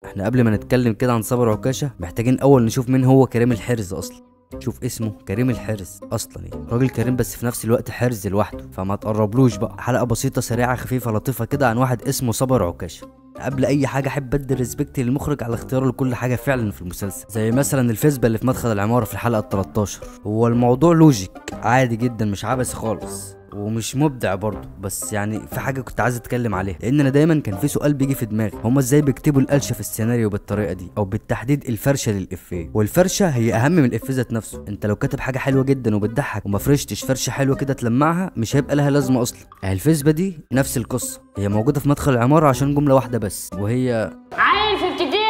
احنا قبل ما نتكلم كده عن صابر عكاشة محتاجين اول نشوف مين هو كريم الحرز اصلا. شوف اسمه كريم الحرز اصلا، يعني راجل كريم بس في نفس الوقت حرز لوحده، فما تقربلوش بقى. حلقه بسيطه سريعه خفيفه لطيفه كده عن واحد اسمه صابر عكاشة. قبل اي حاجه احب ادي ريسبكت للمخرج على اختياره لكل حاجه فعلا في المسلسل، زي مثلا الفيسبا اللي في مدخل العماره في الحلقه ال 13. هو الموضوع لوجيك عادي جدا، مش عبثي خالص ومش مبدع برضه، بس يعني في حاجه كنت عايز اتكلم عليها، لان انا دايما كان في سؤال بيجي في دماغي: هما ازاي بيكتبوا القلشه في السيناريو بالطريقه دي، او بالتحديد الفرشه للافيه؟ والفرشه هي اهم من الافيه ذات نفسه. انت لو كاتب حاجه حلوه جدا وبتضحك وما فرشتش فرشه حلوه كده تلمعها، مش هيبقى لها لازمه اصلا. الفيسبا دي نفس القصه، هي موجوده في مدخل العماره عشان جمله واحده بس، وهي عيل في ابتدائي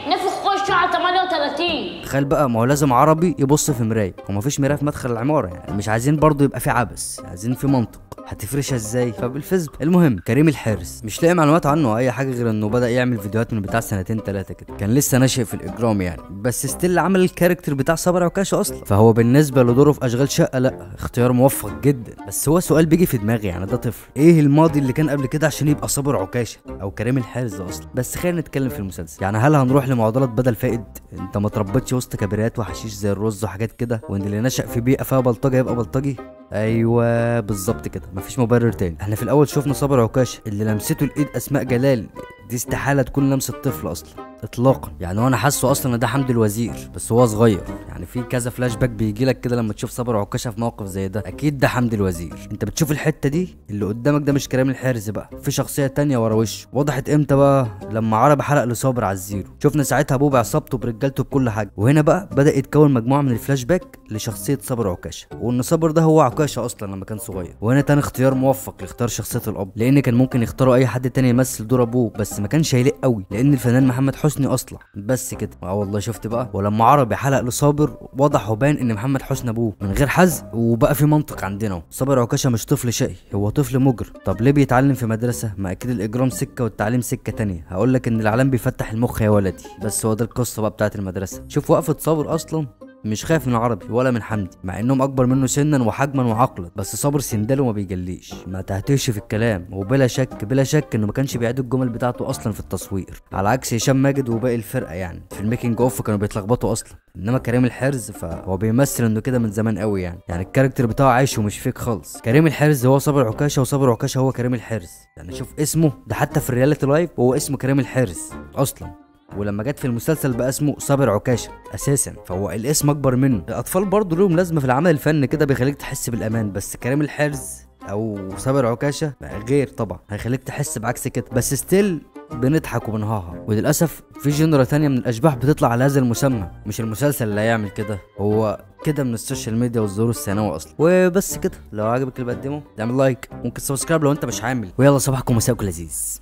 نفخ خش على 38. تخيل بقى، ما هو لازم عربي يبص في مرايه، ومفيش مرايه في مدخل العماره، يعني مش عايزين برضه يبقى في عبث، عايزين في منطق. هتفرشها ازاي؟ فبالفيسبوك. المهم كريم الحارس مش لاقي معلومات عنه او اي حاجه غير انه بدا يعمل فيديوهات من بتاع سنتين ثلاثه كده، كان لسه ناشئ في الاجرام يعني، بس ستيل عمل الكاركتر بتاع صابر عكاشة اصلا. فهو بالنسبه لدوره في اشغال شقه لا اختيار موفق جدا. بس هو سؤال بيجي في دماغي، يعني ده طفل ايه الماضي اللي كان قبل كده عشان يبقى صابر عكاشة او كريم الحارس اصلا؟ بس خلينا نتكلم في المسلسل. يعني هل هنروح لمعضله بدل فائد، انت ما تربيتش وسط كبريات وحشيش زي الرز وحاجات كده، وان اللي نشأ في بيئه فيها بلطجه يبقى بلطجي؟ ايوه بالظبط كده، مفيش مبرر تاني. احنا في الاول شفنا صابر عكاشة اللي لمسته الايد اسماء جلال، دي استحاله تكون لمسه طفل اصلا اطلاقا. يعني وانا حاسه اصلا ان ده حمدي الوزير بس هو صغير، يعني في كذا فلاش باك بيجي لك كده لما تشوف صابر عكاشة في موقف زي ده، اكيد ده حمدي الوزير. انت بتشوف الحته دي اللي قدامك ده مش كريم الحارس بقى، في شخصيه تانية ورا وشه. وضحت امتى بقى؟ لما عربي حلق لصابر على الزيرو، شفنا ساعتها ابوه بعصابته برجالته بكل حاجه. وهنا بقى بدا يتكون مجموعه من الفلاش باك لشخصيه صابر عكاشة، وان صابر ده هو عكاشة اصلا لما كان صغير. وهنا تاني اختيار موفق لاختيار شخصيه الاب، لان كان ممكن يختاروا اي حد تاني يمثل دور ابوه، بس ما كانش هيليق قوي لان الفنان محمد حسني اصلا. بس كده. والله شفت بقى، ولما عربي حلق لصابر وضح وبان ان محمد حسني ابوه من غير حزق، وبقى في منطق عندنا. صابر عكاشة مش طفل شقي، هو طفل مجرم. طب ليه بيتعلم في مدرسه؟ ما اكيد الاجرام سكه والتعليم سكه تانية. هقول لك ان الاعلام بيفتح المخ يا ولدي، بس هو ده القصه بقى بتاعت المدرسه. شوف وقفه صابر اصلا، مش خايف من عربي ولا من حمدي مع انهم اكبر منه سنا وحجما وعقلا، بس صابر سندله وما بيجليش، ما تهتهش في الكلام. وبلا شك بلا شك انه ما كانش بيعيد الجمل بتاعته اصلا في التصوير، على عكس هشام ماجد وباقي الفرقه. يعني في الميكنج اوف كانوا بيتلخبطوا اصلا، انما كريم الحارس فهو بيمثل انه كده من زمان قوي، يعني الكاركتر بتاعه عايش ومش فيك خالص. كريم الحارس هو صابر عكاشة، وصابر عكاشة هو كريم الحارس. يعني شوف اسمه ده، حتى في الرياليتي لايف هو اسمه كريم الحارس اصلا، ولما جت في المسلسل بقى اسمه صابر عكاشة اساسا، فهو الاسم اكبر منه. الاطفال برضه لهم لازمه في العمل الفني كده، بيخليك تحس بالامان، بس كريم الحارس او صابر عكاشة غير طبعا، هيخليك تحس بعكس كده، بس ستيل بنضحك وبنهاها. وللاسف في جنرا تانية من الاشباح بتطلع على هذا المسمى، مش المسلسل اللي هيعمل كده، هو كده من السوشيال ميديا والظهور الثانوي اصلا. وبس كده، لو عجبك اللي بقدمه اعمل لايك، ممكن سبسكرايب لو انت مش عامل، ويلا صباحكم مساءكم لذيذ.